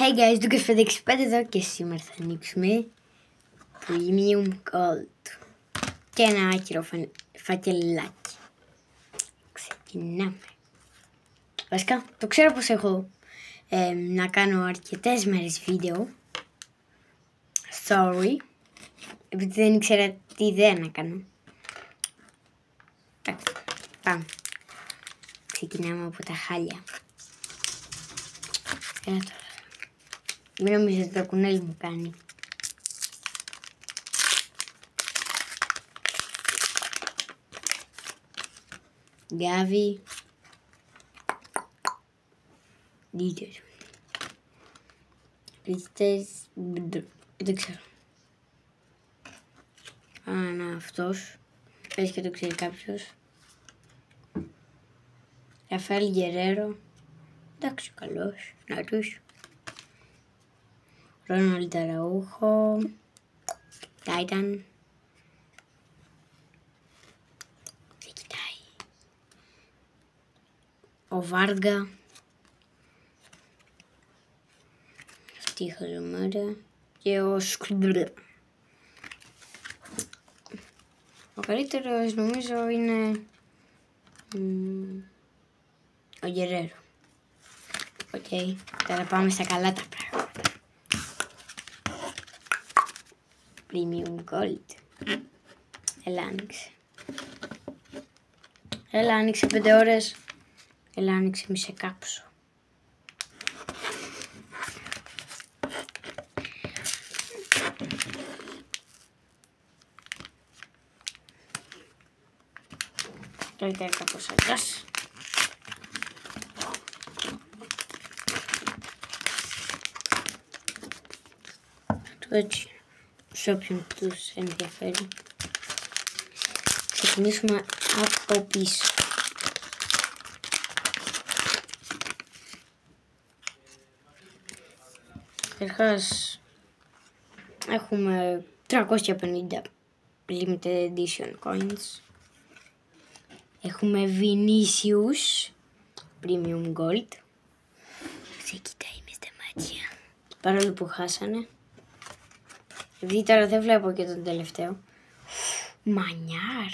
Hey guys, Lucas565 εδώ και σήμερα θα ανοίξουμε Premium Gold και ένα άκυρο φακελάκι. Ξεκινάμε. Βασικά, το ξέρω πως έχω να κάνω αρκετές μέρες βίντεο. Sorry, επειδή δεν ήξερα τι ιδέα να κάνω. Πάμε. Ξεκινάμε από τα χάλια. Έλα τώρα. Μην νομίζετε ότι το κουνέλι μου κάνει. Γκάβι. Δίτες. Λίστες. Δεν ξέρω. Να, αυτός. Πες και το ξέρει κάποιος. Ραφαέλ Γκερέρο. Εντάξει, καλός. Να τους. Ρόναλντ Αραούχο. Τάιταν. Δεν κοιτάει. Ο Βάργα. Αυτή η χαζομάρα. Και ο Σκουντρ. Ο καλύτερος νομίζω είναι ο Γκερέρο. Οκ, τώρα πάμε στα καλά τα πράγματα. Premium Gold. Έλα άνοιξε. Έλα άνοιξε 5 ώρες. Έλα άνοιξε μη σε κάψω. Καλύτερα κάπως αλλιώς. Έτσι, σε όποιον τους ενδιαφέρει. Ξεκινήσουμε από πίσω. Καταρχάς έχουμε 350 limited edition coins. Έχουμε Vinicius Premium Gold. Σε κοιτάει μες τα μάτια. Παρόλο που χάσανε. Επειδή τώρα δεν βλέπω και τον τελευταίο. Μανιάρ.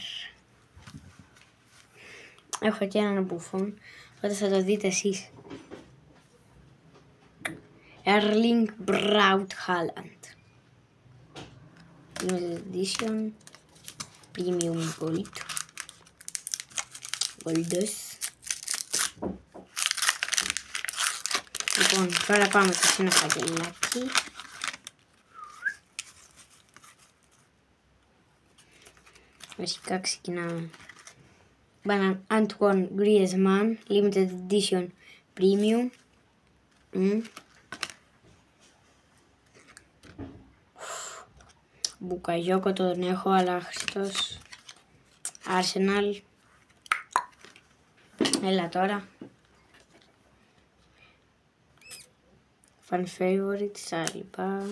Έχω και έναν μπουφόν. Οπότε θα το δείτε εσείς. Erling Braut Haaland. Limited edition. Premium Gold. Goldos. Λοιπόν, τώρα πάμε σε ένα φακελάκι. Βασικά ξεκινάμε. Μπάναν Antoine Griezmann Limited Edition Premium. Μπουκαγιόκο τον έχω, αλλά άχρηστος. Arsenal. Έλα τώρα. Fan favorite, Σάλιμπα.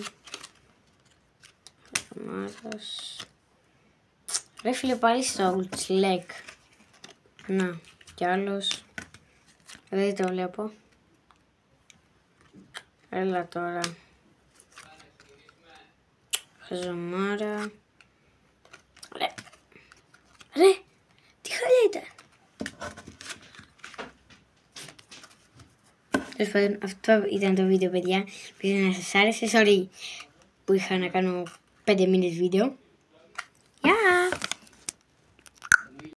Ομάδας. Ρε φίλε, πάλι στο Ultslek. Να, κι άλλος. Δεν το βλέπω. Έλα τώρα. Χαζομάρα. Ρε, τι χαλιά ήταν. Τέλος πάντων, αυτό ήταν το βίντεο, παιδιά. Ελπίζω να σας άρεσε. Sorry που είχα να κάνω 5 μήνες βίντεο.